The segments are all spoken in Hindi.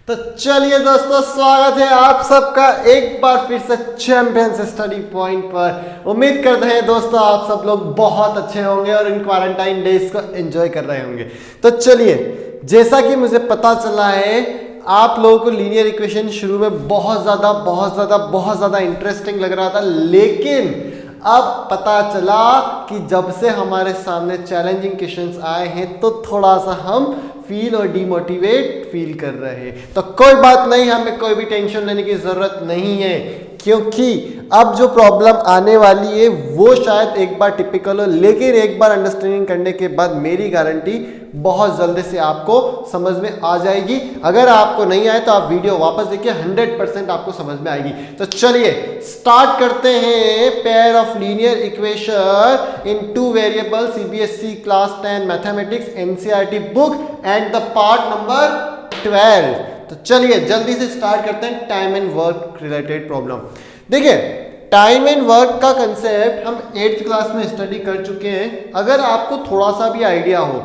तो चलिए दोस्तों, स्वागत है आप सबका एक बार फिर से चैंपियंस स्टडी पॉइंट पर। उम्मीद करते हैं दोस्तों आप सब लोग बहुत अच्छे होंगे और इन क्वारंटाइन डेज को एंजॉय कर रहे होंगे। तो चलिए, जैसा कि मुझे पता चला है आप लोगों को लीनियर इक्वेशन शुरू में बहुत ज़्यादा इंटरेस्टिंग लग रहा था, लेकिन अब पता चला कि जब से हमारे सामने चैलेंजिंग क्वेश्चंस आए हैं तो थोड़ा सा हम फील और डिमोटिवेट फील कर रहे हैं। तो कोई बात नहीं, हमें कोई भी टेंशन लेने की जरूरत नहीं है, क्योंकि अब जो प्रॉब्लम आने वाली है वो शायद एक बार टिपिकल हो, लेकिन एक बार अंडरस्टैंडिंग करने के बाद मेरी गारंटी बहुत जल्दी से आपको समझ में आ जाएगी। अगर आपको नहीं आए तो आप वीडियो वापस देखिए, 100% आपको समझ में आएगी। तो चलिए स्टार्ट करते हैं। Pair of linear equation in two variable, CBSE class 10 mathematics NCERT book and the part number 12। तो चलिए जल्दी से स्टार्ट करते हैं time and work related problem. देखिए, टाइम एंड वर्क का कंसेप्ट हम 8th क्लास में स्टडी कर चुके हैं। अगर आपको थोड़ा सा भी आइडिया हो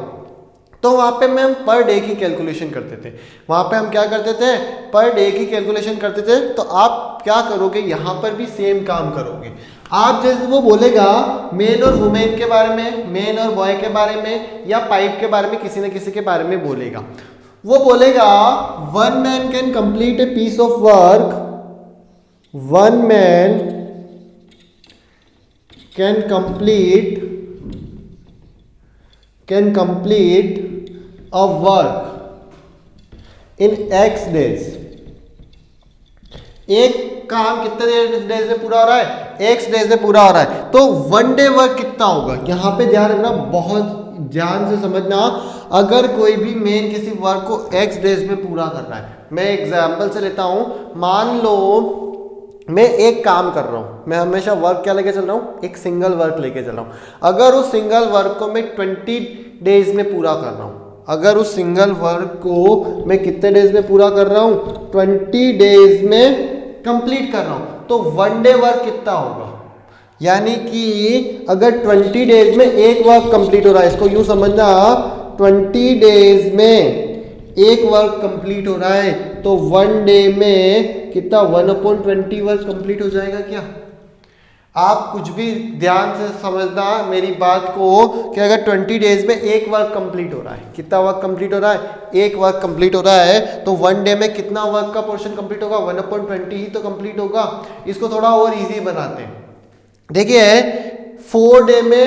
तो वहाँ पे हम पर डे की कैलकुलेशन करते थे। वहाँ पे हम क्या करते थे, पर डे की कैलकुलेशन करते थे। तो आप क्या करोगे, यहाँ पर भी सेम काम करोगे। आप जैसे वो बोलेगा मेन और वुमेन के बारे में, मेन और बॉय के बारे में, या पाइप के बारे में, किसी न किसी के बारे में बोलेगा। वो बोलेगा one man can complete a piece of work, one man can complete a work in X days। एक काम कितने डेज में पूरा हो रहा है, X डेज में पूरा हो रहा है। तो वन डे वर्क कितना होगा, यहाँ पे ध्यान रखना, बहुत ध्यान से समझना। अगर कोई भी मेन किसी वर्क को X डेज में पूरा कर रहा है, मैं एग्जाम्पल से लेता हूँ। मान लो मैं एक काम कर रहा हूँ, मैं हमेशा वर्क क्या लेके चल रहा हूँ, एक सिंगल वर्क लेके चल रहा हूँ। अगर उस सिंगल वर्क को मैं 20 डेज में पूरा कर रहा हूँ, अगर उस सिंगल वर्क को मैं कितने डेज में पूरा कर रहा हूँ, 20 डेज में कंप्लीट कर रहा हूँ, तो वन डे वर्क कितना होगा। यानी कि अगर 20 डेज में एक वर्क कंप्लीट हो रहा है, इसको यूं समझना, 20 डेज में एक वर्क कंप्लीट हो रहा है, तो वन डे में कितना 1/20 वर्क कंप्लीट हो जाएगा क्या। आप कुछ भी ध्यान से समझना मेरी बात को, कि अगर 20 डेज में एक वर्क कंप्लीट हो रहा है, कितना वर्क कंप्लीट हो रहा है, एक वर्क कंप्लीट हो रहा है, तो वन डे में कितना वर्क का पोर्शन कंप्लीट होगा, 1/20 ही तो कंप्लीट होगा। इसको थोड़ा और इजी बनाते हैं। देखिए 4 डे में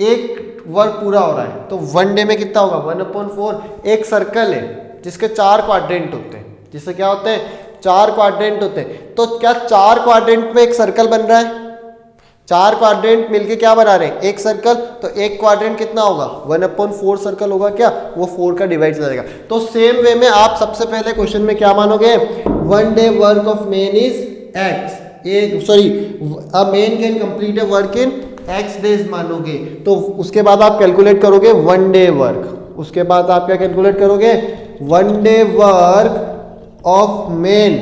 एक वर्क पूरा हो रहा है, तो वन डे में कितना होगा, 1/4। एक सर्कल है जिसके 4 क्वाड्रेंट होते हैं, जिससे क्या होते हैं, 4 क्वाड्रेंट होते हैं। तो क्या 4 क्वाड्रेंट में एक सर्कल बन रहा है, 4 क्वाड्रेंट मिलके क्या बना रहे हैं, एक सर्कल। तो एक क्वाड्रेंट कितना होगा, 1/4 सर्कल होगा क्या, वो 4 का डिवाइड हो जाएगा। तो सेम वे में आप सबसे पहले क्वेश्चन में क्या मानोगे, one day work of man is x, a man can complete a work in x days मानोगे। तो उसके बाद आप कैलकुलेट करोगे वन डे वर्क, उसके बाद आप क्या कैलकुलेट करोगे, one day work of man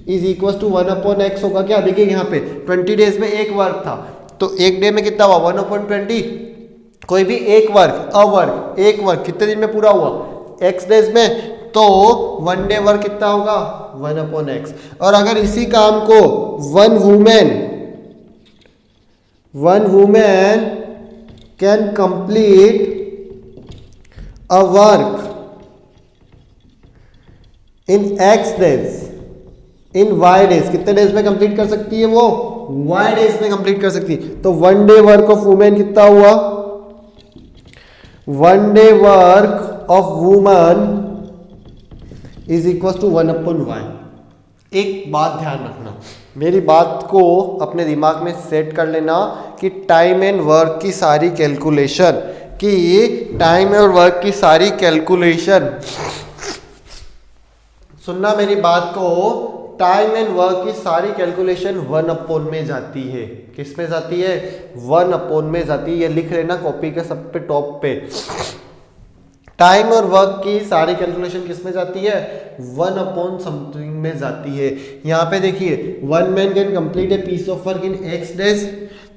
is equal to 1/x होगा क्या। देखिए यहाँ पे 20 डेज में एक वर्क था, तो एक डे में कितना हुआ, 1/20। कोई भी एक वर्क, एक वर्क कितने दिन में पूरा हुआ, x डेज में, तो वन डे वर्क कितना होगा, 1/x। और अगर इसी काम को one women can complete a work in x days, in y days, कितने डेज में कंप्लीट कर सकती है वो, y डेज में कंप्लीट कर सकती है। तो one day work of women कितना हुआ, one day work of woman is equal to 1/y। एक बात ध्यान रखना, मेरी बात को अपने दिमाग में सेट कर लेना कि टाइम एंड वर्क की सारी कैलकुलेशन, सुनना मेरी बात को, टाइम एंड वर्क की सारी कैलकुलेशन 1/, में जाती है। किस में जाती है, 1/, में जाती है। ये लिख लेना कॉपी के सब पे टॉप पे, टाइम और वर्क की सारी कैलकुलेशन किस में जाती है, 1/समथिंग में जाती है। यहाँ पे देखिए one man can complete a piece of work in x days,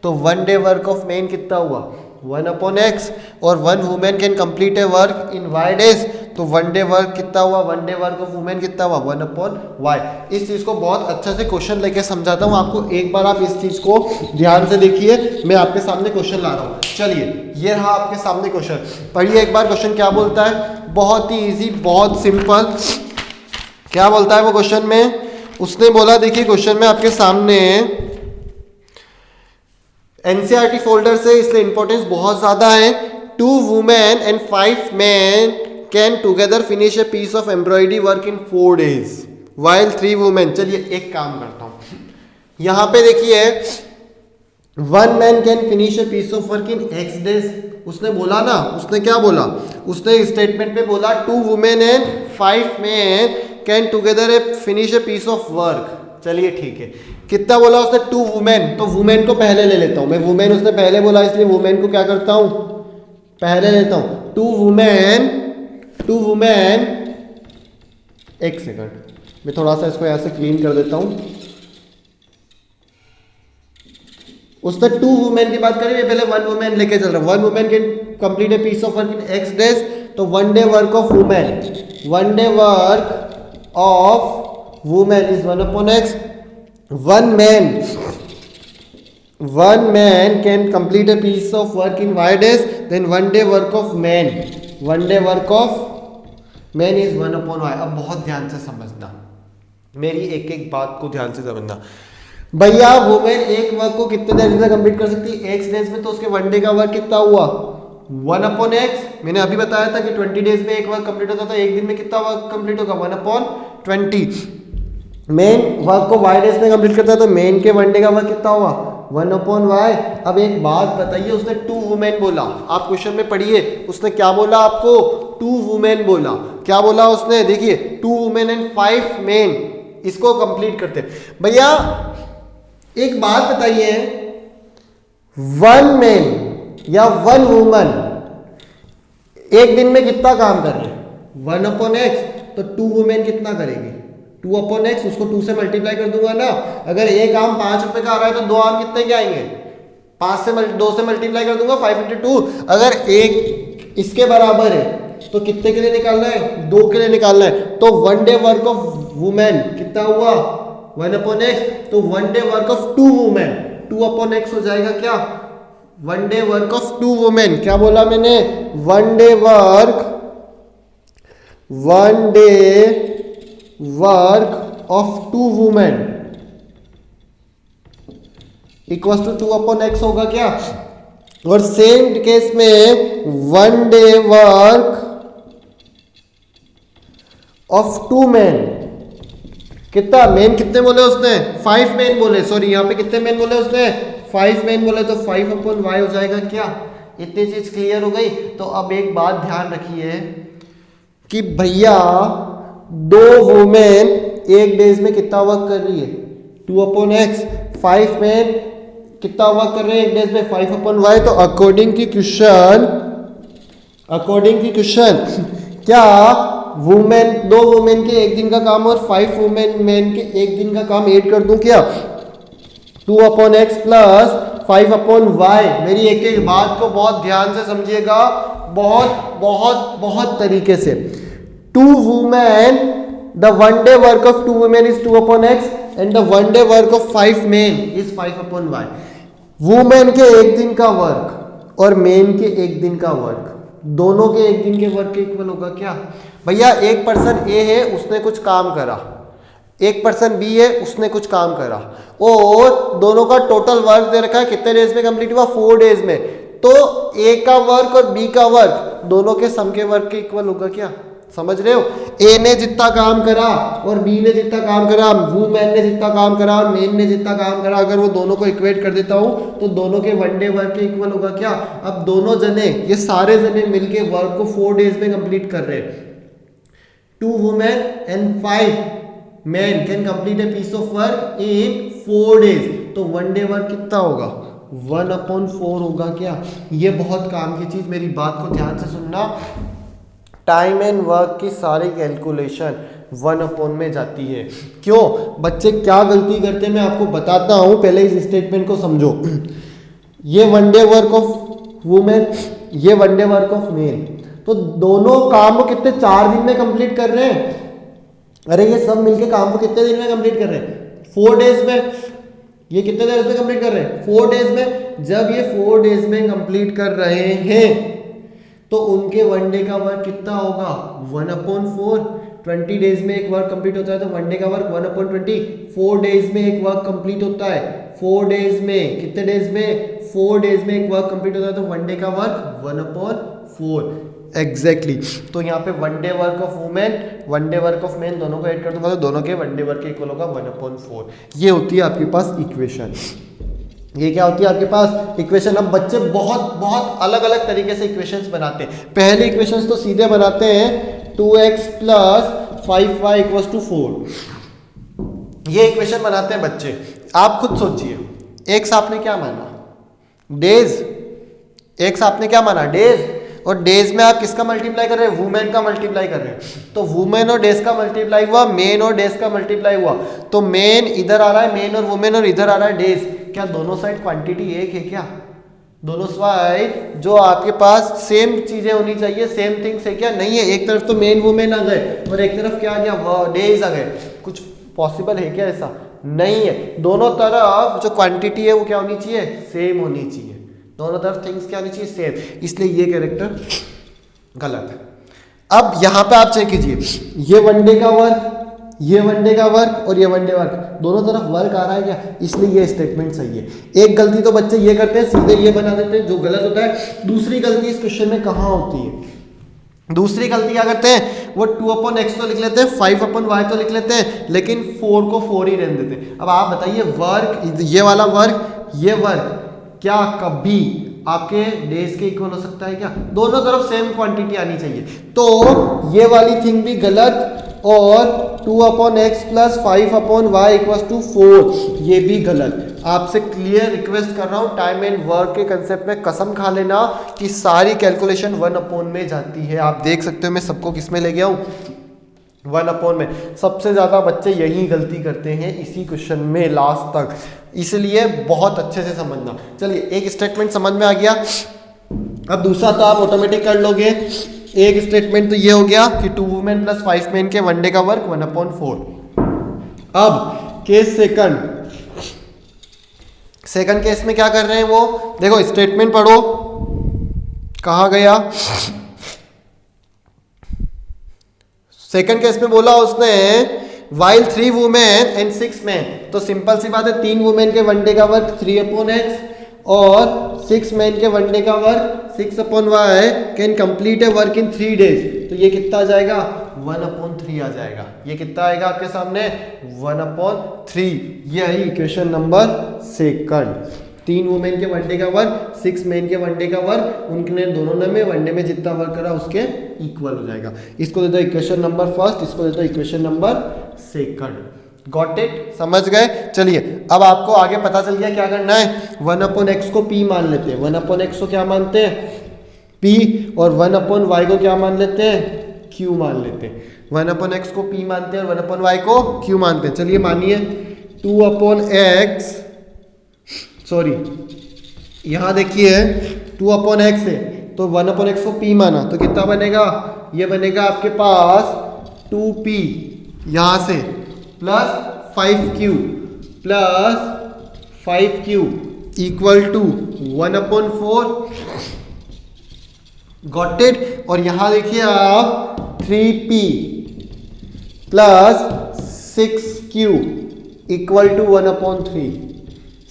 तो one day work of man कितना हुआ, 1/x, और one women can complete a work in y days, तो वन डे वर्क कितना हुआ, one day work of women कितना हुआ, 1/y। इस चीज को बहुत अच्छे से क्वेश्चन लेके समझाता हूँ आपको, एक बार आप इस चीज को ध्यान से देखिए, मैं आपके सामने क्वेश्चन ला रहा हूँ। चलिए ये रहा आपके सामने क्वेश्चन, पढ़िए एक बार क्वेश्चन क्या बोलता है, बहुत ही इजी, बहुत सिंपल। क्या बोलता है वो क्वेश्चन में, उसने बोला, देखिए क्वेश्चन में आपके सामने, एनसीईआरटी फोल्डर से इसलिए इंपॉर्टेंस बहुत ज्यादा है। 2 women and 5 men can together finish a piece of embroidery work in 4 days while 3 women। चलिए एक काम करता हूं, यहां पे देखिए 1 man can finish a piece of work in x days। उसने बोला ना, उसने क्या बोला, उसने स्टेटमेंट में बोला 2 women and 5 men can together finish a piece of work. चलिए ठीक है, कितना बोला उसने, 2 वुमेन, तो वुमेन को पहले ले लेता हूं मैं, वुमेन उसने पहले बोला इसलिए वुमेन को क्या करता हूं, पहले लेता हूं। 2 वुमेन, एक सेकंड मैं थोड़ा सा इसको ऐसे क्लीन कर देता हूं। उसने 2 वुमेन की बात करी, मैं पहले 1 वुमेन लेके चल रहा हूं। 1 women can complete a piece of work in x days, तो 1 day work of women, 1 day work of women is 1/x। 1 man can complete a piece of work in y days, then 1 day work of man, 1 day work of man is 1/y। अब बहुत ध्यान से समझना, मेरी एक एक बात को ध्यान से समझना भैया। वुमेन एक वर्क को कितने देर में कंप्लीट कर सकती है, x डेज में, तो उसके 1 डे का वर्क कितना हुआ, 1/x। मैंने अभी बताया था कि 20 डेज में एक वर्क कंप्लीट होता था, एक दिन में कितना वर्क कंप्लीट होगा, 1/20। मेन वर्क को y डेज में कंप्लीट करता है, तो मेन के 1 डे का वर्क कितना हुआ, 1/y। अब एक बात बताइए, उसने 2 वुमेन बोला, आप क्वेश्चन में पढ़िए, उसने क्या बोला आपको, 2 वुमेन बोला, क्या बोला उसने, देखिए 2 वुमेन एंड 5 men, इसको कंप्लीट करते भैया। एक बात बताइए, 1 man या 1 वुमन एक दिन में कितना काम कर रहे हैं, 1/x, तो 2 वुमेन कितना करेगी, 2/x, उसको 2 से मल्टीप्लाई कर दूंगा ना। अगर एक आम 5 रुपए का आ रहा है तो 2 आम कितने के आएंगे, 2 से मल्टीप्लाई कर दूंगा, 5 × 2। अगर एक इसके बराबर है तो कितने के लिए निकालना है, 2 के लिए निकालना है। तो 1 डे वर्क ऑफ वुमेन कितना हुआ, 1/x, तो 1 day work of 2 women 2/x हो जाएगा क्या, 1 डे वर्क ऑफ 2 वुमेन। क्या बोला मैंने, 1 day work of 2 women equal to 2/x होगा क्या। और सेम केस में 1 डे वर्क ऑफ 2 men, कितना मेन कितने बोले उसने, 5 men बोले, सॉरी यहाँ पे कितने men बोले उसने, 5 men बोले, तो 5/y हो जाएगा क्या। इतनी चीज क्लियर हो गई। तो अब एक बात ध्यान रखिए कि भैया 2 वुमेन एक डेज में कितना वर्क कर रही है, 2/x, 5 men कितना वर्क कर रहे हैं एक डेज में, 5/y। तो अकॉर्डिंग की क्वेश्चन क्या वुमेन, 2 वुमेन के एक दिन का काम और 5 वुमेन मैन के एक दिन का काम ऐड कर दूं क्या, 2/x प्लस 5/y। मेरी एक एक बात को बहुत ध्यान से समझिएगा, बहुत बहुत बहुत तरीके से। 2 women, the 1 day work of 2 women is 2/x and the 1 day work of 5 men is 5/y। Women के एक दिन का वर्क और मेन के एक दिन का वर्क, दोनों के एक दिन के वर्क के इक्वल होगा क्या भैया। एक पर्सन ए है, उसने कुछ काम करा, एक पर्सन बी है, उसने कुछ काम करा, और दोनों का टोटल वर्क दे रखा है, कितने डेज में कंप्लीट हुआ, 4 डेज में। तो ए का वर्क और बी का वर्क दोनों के सम के वर्क के इक्वल होगा क्या, समझ रहे हो। ए ने जितना काम करा और बी ने जितना काम करा, वुमेन ने जितना काम करा और मेन ने जितना काम करा, अगर वो दोनों को इक्वेट कर देता हूं तो दोनों के 1 डे वर्क के इक्वल होगा क्या। अब दोनों जने, ये सारे जने मिलके वर्क को 4 डेज में कंप्लीट कर रहे हैं। 2 women and 5 men can complete a piece of work in 4 days, तो 1 डे वर्क कितना होगा, 1/4 होगा क्या। ये बहुत काम की चीज, मेरी बात को ध्यान से सुनना। टाइम एंड वर्क की सारी कैलकुलेशन 1/4 में जाती है। क्यों बच्चे क्या गलती करते हैं मैं आपको बताता हूं, पहले इस स्टेटमेंट को समझो। ये 1 डे वर्क ऑफ वुमेन, ये 1 डे वर्क ऑफ मेन, तो दोनों काम वो कितने 4 दिन में कंप्लीट कर रहे हैं। अरे ये सब मिलके काम को कितने दिन में कंप्लीट कर रहे हैं, 4 डेज में। ये कितने डेज में कंप्लीट कर रहे हैं, 4 डेज में। जब ये 4 डेज में कंप्लीट कर रहे हैं तो उनके 1 डे का वर्क कितना होगा, 1/4। 20 डेज में एक वर्क कंप्लीट होता है तो 1 डे का वर्क 1/20। 4 डेज में एक वर्क कंप्लीट होता है, 4 डेज में, कितने डेज में, 4 डेज में एक वर्क कंप्लीट होता है तो 1 डे का वर्क 1/4 एग्जैक्टली। तो यहाँ पे 1 day work of women 1 day work of main दोनों को ऐड कर दूंगा तो दोनों के 1 डे वर्क के इक्वल होगा 1/4। ये होती है आपके पास इक्वेशन। ये क्या होती है आपके पास इक्वेशन। अब बच्चे बहुत बहुत अलग अलग तरीके से इक्वेशंस बनाते हैं। पहले इक्वेशंस तो सीधे बनाते हैं 2x + 5y = 4। ये इक्वेशन बनाते हैं बच्चे। आप खुद सोचिए, एक्स आपने क्या माना, डेज। एक्स आपने क्या माना, डेज। और डेज में आप किसका मल्टीप्लाई कर रहे हैं, वुमेन का मल्टीप्लाई कर रहे हैं। तो वुमेन और डेज का मल्टीप्लाई हुआ, मेन और डेज का मल्टीप्लाई हुआ। तो मेन इधर आ रहा है, मेन और वुमेन, और इधर आ रहा है डेज। क्या दोनों साइड क्वांटिटी एक है क्या, दोनों साइड जो आपके पास सेम चीजें होनी चाहिए, सेम थिंग्स है क्या, नहीं है। एक तरफ तो मेन वुमेन आ गए और एक तरफ क्या आ गया, डेज आ गए। कुछ पॉसिबल है क्या ऐसा, नहीं है। दोनों तरफ जो क्वांटिटी है वो क्या होनी चाहिए, सेम होनी चाहिए। दोनों तरफ थिंग्स क्या होनी चाहिए, सेम। इसलिए ये कैरेक्टर गलत है। अब यहां पे आप चेक कीजिए, ये 1 डे का वर्क, ये 1 डे का वर्क और ये 1 डे वर्क, दोनों तरफ वर्क आ रहा है क्या, इसलिए ये स्टेटमेंट सही है। एक गलती तो बच्चे ये करते हैं, सीधे ये बना देते हैं जो गलत होता है। दूसरी गलती इस क्वेश्चन में कहां होती है, दूसरी गलती क्या करते हैं, वो 2/x तो लिख लेते हैं, 5/y तो लिख लेते हैं, लेकिन 4 को 4 ही रहने देते हैं। अब आप बताइए, वर्क, ये वाला वर्क, ये वर्क क्या कभी आपके डेज के इक्वल हो सकता है क्या, दोनों तरफ सेम क्वांटिटी आनी चाहिए। तो ये वाली थिंग भी गलत, और 2/x + 5/y = 4 ये भी गलत। आपसे क्लियर रिक्वेस्ट कर रहा हूं, टाइम एंड वर्क के कंसेप्ट में कसम खा लेना कि सारी कैलकुलेशन 1/, में जाती है। आप देख सकते हो मैं सबको किस में ले गया हूं, 1/, में। सबसे ज्यादा बच्चे यही गलती करते हैं इसी क्वेश्चन में लास्ट तक, इसलिए बहुत अच्छे से समझना। चलिए, एक स्टेटमेंट समझ में आ गया। अब दूसरा तो आप ऑटोमेटिक कर लोगे। एक स्टेटमेंट तो ये हो गया कि 2 वुमेन + 5 मेन के 1 डे का वर्क 1/4। अब केस सेकंड केस में क्या कर रहे हैं वो देखो, स्टेटमेंट पढ़ो, कहा गया। सेकंड केस में बोला उसने while 3 वुमेन एंड 6 मेन, तो सिंपल सी बात है, 3 वुमेन के 1 डे का वर्क 3/x और 6 मेन के 1 डे का work 6/y can complete a work in 3 days. तो ये कितना आ जाएगा, 1/3 आ जाएगा। ये कितना आएगा आपके सामने, 1/3। यही इक्वेशन नंबर सेकंड। 3 वुमेन के 1 डे का वर्क, 6 मेन के 1 डे का वर्क, उनके दोनों ने में 1 डे में जितना वर्क करा उसके इक्वल हो जाएगा। इसको दे दो इक्वेशन नंबर फर्स्ट, इसको दे दो equation number second. Got it, समझ गए। चलिए, अब आपको आगे पता चल गया क्या करना है। 1/x को p मान लेते हैं, 1/x को क्या मानते हैं, p, और 1/y को क्या मान लेते हैं, q मान लेते हैं। 1/x को p मानते हैं और 1/y को q मानते हैं। चलिए मानिए 2/x, सॉरी यहां देखिए 2/x है, तो 1/x को p माना तो कितना बनेगा, ये बनेगा आपके पास 2p यहां से plus 5q equal to 1/4। Got it. और यहां देखिए आप 3p + 6q इक्वल टू 1/3।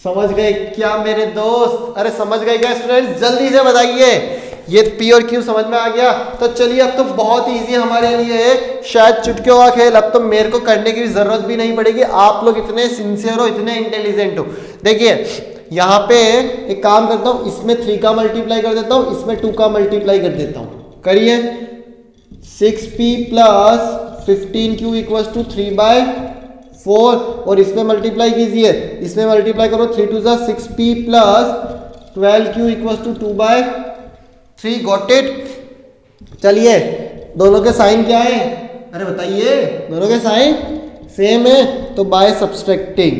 समझ गए क्या मेरे दोस्त, अरे समझ गए क्या स्टूडेंट्स, जल्दी से बताइए। ये p और q समझ में आ गया। तो चलिए, अब तो बहुत इजी हमारे लिए, शायद चुटकियों का खेल। अब तो मेरे को करने की जरूरत भी नहीं पड़ेगी, आप लोग इतने सिंसियर हो, इतने इंटेलिजेंट हो। देखिए यहाँ पे एक काम करता हूँ, इसमें 3 का मल्टीप्लाई कर देता हूँ, इसमें 2 का मल्टीप्लाई कर देता हूँ। करिए, 6p + 15q = 3/4, और इसमें मल्टीप्लाई कीजिए, इसमें मल्टीप्लाई करो, 3 × 2 = 6p + 12q = 2/3। Got it. चलिए, दोनों के साइन क्या है, अरे बताइए, दोनों के साइन सेम है, तो बाय सब्सट्रैक्टिंग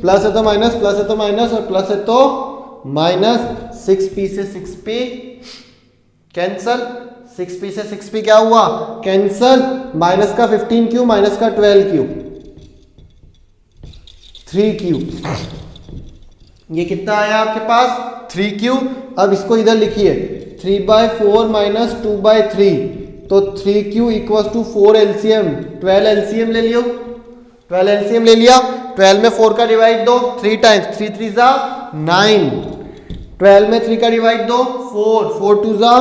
प्लस है तो माइनस, प्लस है तो माइनस, और प्लस है तो माइनस 6p से 6p कैंसल, 6p से 6p क्या हुआ कैंसल, माइनस का 15q माइनस का 12q 3q, ये कितना आया आपके पास 3q। अब इसको इधर लिखिए 3/4 माइनस 2/3, तो 3q equal to 4 LCM, 12 LCM ले लियो, 12 एलसीएम ले लिया, 12 में 4 का डिवाइड दो 3 टाइम्स, 3 3 जा 9, 12 में 3 का डिवाइड दो 4, 4 2 जा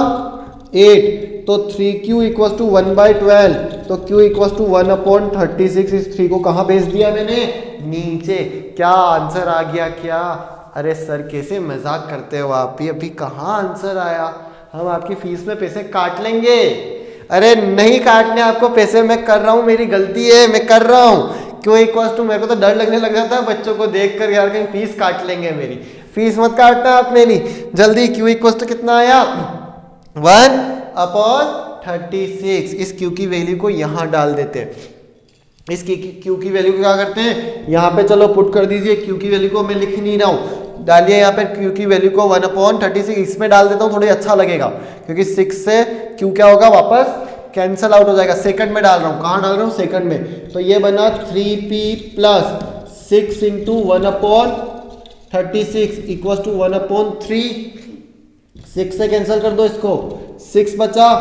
8, तो 3q इक्वल टू 1/12, तो q इक्वल टू 1/36। इस 3 को कहाँ भेज दिया मैंने नीचे, क्या आंसर आ गया क्या। अरे सर कैसे मजाक करते हो आप, ये अभी कहाँ आंसर आया, हम आपकी फीस में पैसे काट लेंगे। अरे नहीं काटने आपको पैसे, मैं कर रहा हूँ, मेरी गलती है, मैं कर रहा हूँ। क्यों इक्वल टू, मेरे को तो डर लगने लग जाता है बच्चों को देख कर, यार कहीं फीस काट लेंगे मेरी, फीस मत काटना आप मेरी जल्दी। क्यू इक्वल टू कितना आया 1/36। इस क्यू की वैल्यू को यहाँ डाल देते हैं, इस क्यू की वैल्यू को क्या करते हैं यहाँ पे, चलो पुट कर दीजिए, क्यू की वैल्यू को मैं लिख नहीं रहा हूँ, डालिए यहाँ पे क्यू की वैल्यू को 1/36, इसमें डाल देता हूँ, थोड़ी अच्छा लगेगा, क्योंकि 6 से क्यू क्या होगा वापस कैंसल आउट हो जाएगा। सेकंड में डाल रहा हूँ, कहाँ डाल रहा हूँ सेकंड में, तो ये बना 3p plus 6 into 1/36 equal to 1/3, 6 से कैंसिल कर दो इसको, 6 बचा,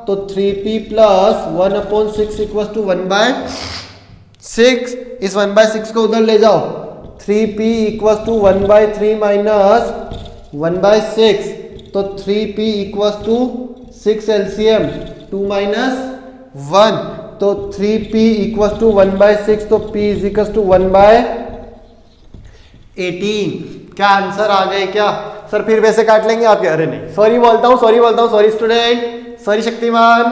तो 3p प्लस 1/6 इक्वल टू 1/6, इस 1/6 को उधर ले जाओ, 3p इक्वल टू 1/3 माइनस 1/6, तो 3p equal to 6 LCM 2 minus 1, तो 3p इक्वल टू 1/6, तो p इज इक्वल टू 1/18। क्या आंसर आ गए क्या सर, फिर वैसे काट लेंगे आपके, अरे नहीं सॉरी बोलता हूँ, sorry student, sorry Shaktimaan,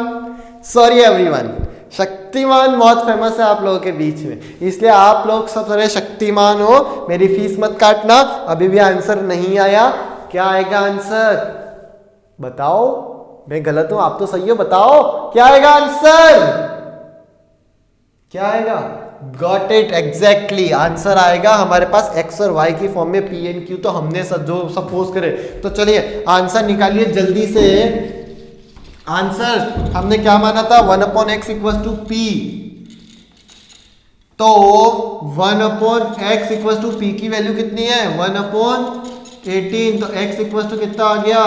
sorry everyone. Shaktimaan बहुत फेमस है आप लोगों के बीच में, इसलिए आप लोग सब सारे शक्तिमान हो, मेरी फीस मत काटना। अभी भी आंसर नहीं आया, क्या आएगा आंसर बताओ, मैं गलत हूं आप तो सही हो, बताओ क्या आएगा आंसर, क्या आएगा, गॉट इट, एग्जैक्टली आंसर आएगा हमारे पास x और y की फॉर्म में p एंड q, तो हमने जो सपोज करे, तो चलिए आंसर निकालिए जल्दी से। आंसर हमने क्या माना था 1/x इक्वल टू p, तो 1/x इक्वल टू p की वैल्यू कितनी है 1/18, तो x इक्वल टू कितना आ गया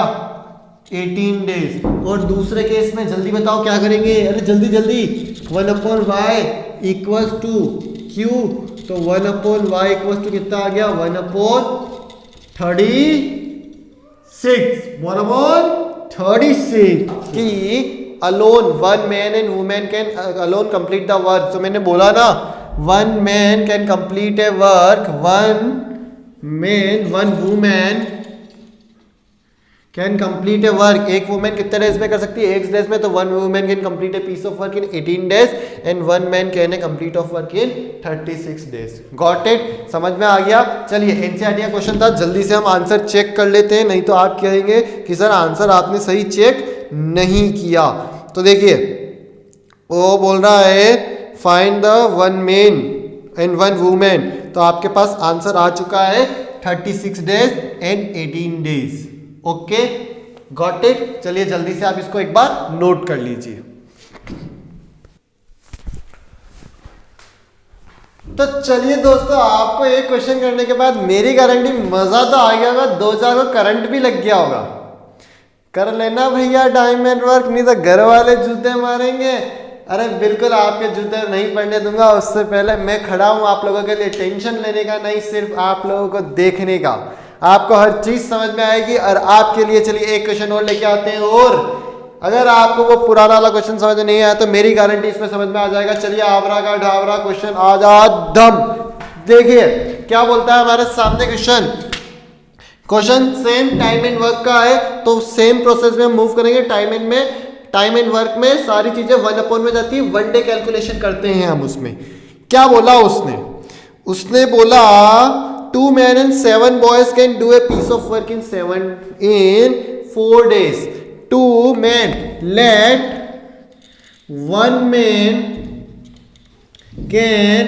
18 डेज। और दूसरे केस में जल्दी बताओ क्या करेंगे, अरे जल्दी जल्दी, 1/y इक्वल टू q, तो 1/y इक्वल टू कितना आ गया 1/36 कि alone one man and women can alone complete the work. तो मैंने बोला ना, one man can complete a work, one women can complete a work. एक वुमेन कितने डेज में कर सकती है 8 डेज में, तो one women can complete a piece of work in 18 days and one man can a complete of work in 36 days. Got it, समझ में आ गया। चलिए एनसीईआरटी का क्वेश्चन था, जल्दी से हम आंसर चेक कर लेते हैं, नहीं तो आप कहेंगे कि सर आंसर आपने सही चेक नहीं किया। तो देखिए वो बोल रहा है find the one man and one women, तो आपके पास आंसर आ चुका है 36 days and 18 days. Okay got it. चलिए जल्दी से आप इसको एक बार नोट कर लीजिए। तो चलिए दोस्तों, आपको एक क्वेश्चन करने के बाद मेरी गारंटी मजा तो आ गया होगा, 2-4 को करंट भी लग गया होगा। कर लेना भैया टाइम एंड वर्क, नहीं तो घर वाले जूते मारेंगे। अरे बिल्कुल आपके जूते नहीं पड़ने दूंगा, उससे पहले मैं खड़ा हूं आप लोगों के लिए, टेंशन लेने का नहीं, सिर्फ आप लोगों को देखने का। आपको हर चीज समझ में आएगी और आपके लिए चलिए एक क्वेश्चन और लेके आते हैं। और अगर आपको वो पुराना वाला क्वेश्चन समझ में नहीं आया तो मेरी गारंटी इसमें समझ में आ जाएगा। चलिए आबरा का ढाबरा क्वेश्चन आ जा दम। देखिए क्या बोलता है हमारे सामने question same time and work का है, तो सेम प्रोसेस में मूव करेंगे। टाइम एंड वर्क में सारी चीजें 1/, में जाती है, 1 डे कैलकुलेशन करते हैं हम। उसमें क्या बोला उसने बोला 2 men and 7 boys can do a piece of work in 4 days. 2 men, let 1 man can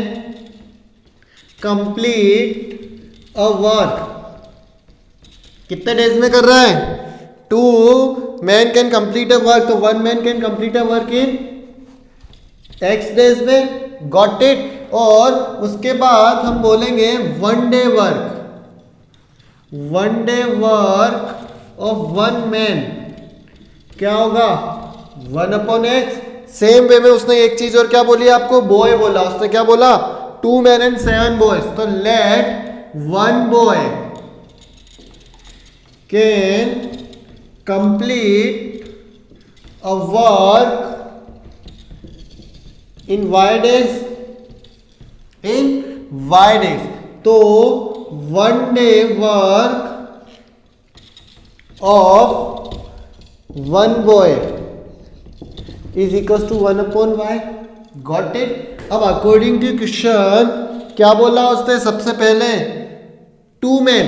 complete a work कितने डेज में कर रहा है? 2 man can complete a work, तो 1 man can complete a work in x days में, गॉट इट। और उसके बाद हम बोलेंगे 1 day work, 1 day work of 1 man क्या होगा? 1/x। सेम वे में उसने एक चीज और क्या बोली आपको? बॉय बोला। उसने क्या बोला? 2 मैन एंड 7 बॉयज। तो let 1 boy can complete a work in y days, in y days। तो 1 day work of 1 boy is equal to 1/y, got it. अब अकॉर्डिंग टू क्वेश्चन क्या बोला उसने? सबसे पहले 2 मैन,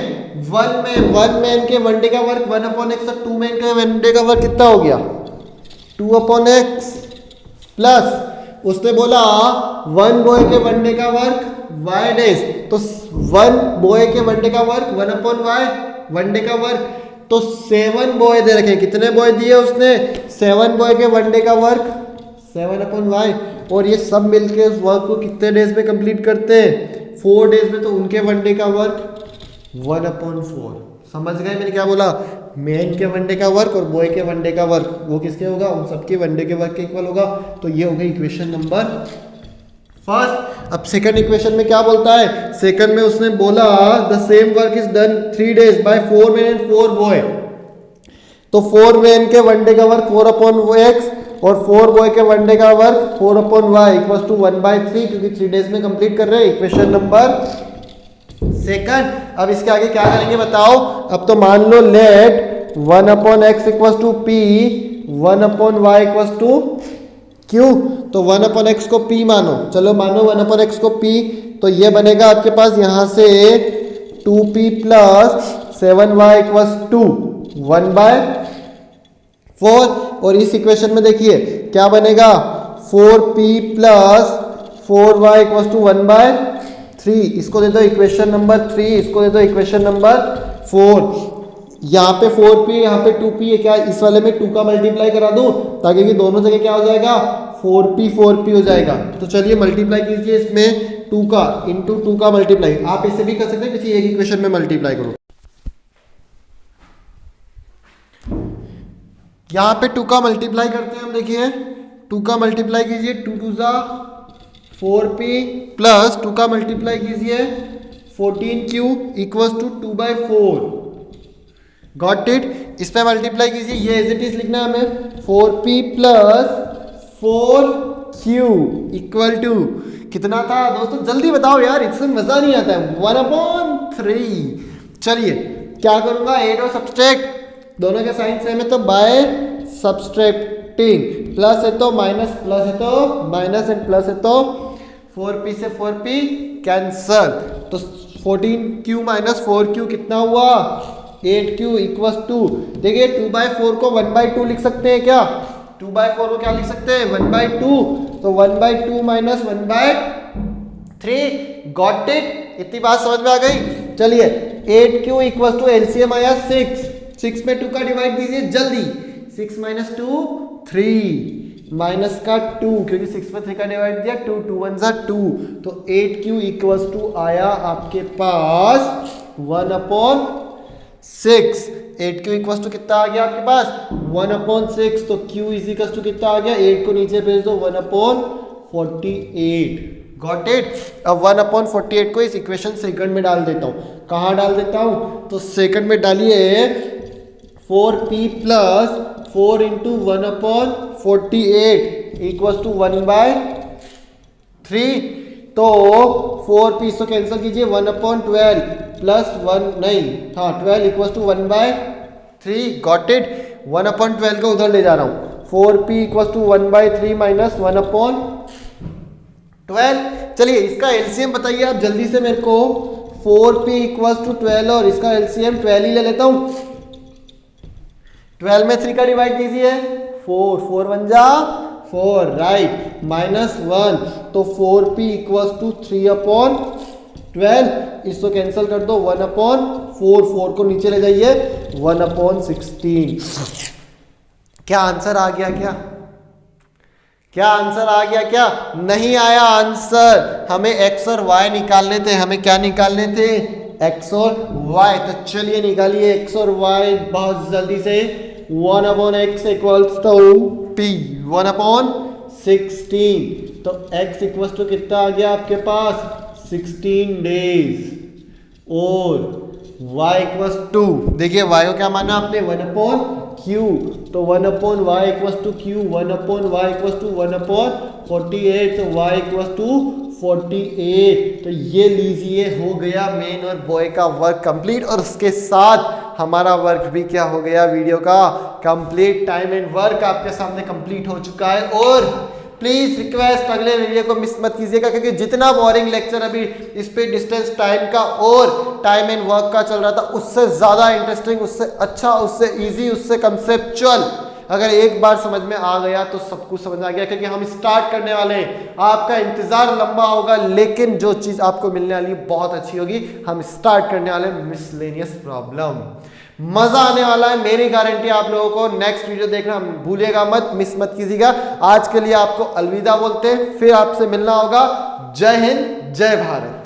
1 मैन के 1 डे का वर्क 1/x, तो 2 मैन के 1 डे का वर्क कितना हो गया? 2/x प्लस उसने बोला 1 बॉय के 1 डे का वर्क y डेज, तो 1 बॉय के 1 डे का वर्क 1/y, 1 डे का वर्क। तो 7 बॉय दे रखे। कितने बॉय दिए उसने? 7 बॉय के 1 डे का वर्क 7/y। और ये सब मिलके उस वर्क को कितने डेज में कंप्लीट करते हैं? 4 डेज में। तो उनके 1 डे का वर्क 1/4। समझ गए मैंने क्या बोला? मैन के 1 डे का वर्क और बॉय के 1 डे का वर्क वो किसके होगा? उन सबके 1 डे के वर्क के इक्वल होगा। तो ये हो गई इक्वेशन नंबर फर्स्ट। अब सेकंड इक्वेशन में क्या बोलता है? सेकंड में उसने बोला the same work is done 3 days by 4 man and 4 boy. तो 4 मैन के 1 डे का वर्क 4/x और 4 बॉय के 1 डे का वर्क 4/y इक्वल टू 1/3, क्योंकि 3 डेज में कंप्लीट कर रहे हैं। Equation number second. अब इसके आगे क्या करेंगे बताओ? अब तो मान लो let 1/x equal to p, 1/y equal to q। तो 1/x को p मानो। चलो मानो 1/x को p, तो ये बनेगा आपके पास यहां से 2p plus 7y equal to 1/4। और इस इक्वेशन में देखिए क्या बनेगा? 4p plus 4y equal to 1/3। इसको दे दो इक्वेशन नंबर 3, इसको दे दो इक्वेशन नंबर 4। यहाँ पे 4p, यहाँ पे 2p है। क्या इस वाले में 2 का मल्टीप्लाई करा दूं ताकि कि दोनों जगह क्या हो जाएगा? 4p हो जाएगा। तो चलिए मल्टीप्लाई कीजिए इसमें 2 का, इंटू 2 का मल्टीप्लाई। आप इसे भी कर सकते हैं, किसी एक इक्वेशन में मल्टीप्लाई करो। यहाँ पे 2 का मल्टीप्लाई करते हैं हम। देखिए 2 का मल्टीप्लाई कीजिए, 2 2 जा 4p प्लस 2 का मल्टीप्लाई कीजिए 14q equals to 2/4, got it. इस पे मल्टीप्लाई कीजिए, ये एज इट इज लिखना है हमें 4p plus 4q equal to कितना था दोस्तों? जल्दी बताओ यार, इससे मजा नहीं आता है। 1/3। चलिए क्या करूंगा? एड और सब्सट्रैक्ट, दोनों के साइन सेम है तो बाय सब्सट्रैक्टिंग। प्लस है तो माइनस, प्लस है तो माइनस एंड प्लस है तो 4p से 4p कैंसल। तो 14q माइनस 4q कितना हुआ? 8q इक्वल्स टू, देखिए 2/4 को 1/2 लिख सकते हैं क्या? 2/4 को क्या लिख सकते हैं? 1/2। तो 1/2 माइनस 1/3, गॉट इट। इतनी बात समझ में आ गई? चलिए 8q इक्वल्स टू एलसीएम आया 6, 6 में 2 का डिवाइड दीजिए जल्दी। 6 माइनस 2 3 माइनस का 2, क्योंकि 6 में 3 का डिवाइड दिया 2, 2 1 जा 2। तो 8q इक्वल्स टू आया आपके पास 1/6। 8q इक्वल्स टू कितना आ गया आपके पास? 1/6। तो q इज इक्वल्स टू कितना आ गया? 8 को नीचे भेज दो 1/48, गॉट इट। अब 1/48 को इस इक्वेशन सेकंड में डाल देता हूं। कहां डाल देता हूं? तो सेकंड में डालिए 4p plus 4 into 1/48 equals to 1/3। तो 4p तो कैंसिल कीजिए, 1/12 प्लस 1 नहीं, हाँ 12 इक्वल्स टू 1/3, गॉट इट। 1/12 को उधर ले जा रहा हूं। 4p equals to 1/3 minus 1/12। चलिए इसका एलसीएम बताइए आप जल्दी से मेरे को। 4p इक्वल्स टू 12 और इसका एलसीएम 12 ही ले लेता हूं। 12 में 3 का डिवाइड कीजिए, 4 4 1 जा 4, राइट, माइनस 1। तो 4p इक्वल्स टू 3/12। इसको कैंसिल कर दो 1/4। 4 को नीचे ले जाइए 1/16। क्या आंसर आ गया? क्या आंसर आ गया? क्या नहीं आया आंसर? हमें x और y निकालने थे। हमें क्या निकालने थे? x और y। तो चलिए निकालिए x और y बहुत जल्दी से। 1/x equals to p 1/16। तो x इक्वल्स टू कितना आ गया आपके पास? 16 डेज। और y इक्वल्स टू, देखिए y को क्या माना आपने? 1/q। तो 1/y equals to q, 1/y equals to 1/48। तो y इक्वल्स टू 48। तो ये लीजिए हो गया मेन और बॉय का वर्क कंप्लीट, और उसके साथ हमारा वर्क भी क्या हो गया? वीडियो का कंप्लीट। टाइम एंड वर्क आपके सामने कंप्लीट हो चुका है। और प्लीज रिक्वेस्ट, अगले वीडियो को मिस मत कीजिएगा, क्योंकि जितना बोरिंग लेक्चर अभी इस पे डिस्टेंस टाइम का और टाइम एंड वर्क का चल रहा था, उससे ज्यादा इंटरेस्टिंग, उससे अच्छा, उससे इजी, उससे कंसेप्चुअल अगर एक बार समझ में आ गया तो सब कुछ समझ आ गया। क्योंकि हम स्टार्ट करने वाले हैं, आपका इंतजार लंबा होगा, लेकिन जो चीज आपको मिलने वाली है बहुत अच्छी होगी। हम स्टार्ट करने वाले मिसलेनियस प्रॉब्लम, मजा आने वाला है, मेरी गारंटी आप लोगों को। नेक्स्ट वीडियो देखना भूलिएगा मत, मिस मत कीजिएगा। आज के लिए आपको अलविदा बोलते हैं, फिर आपसे मिलना होगा। जय हिंद, जय भारत।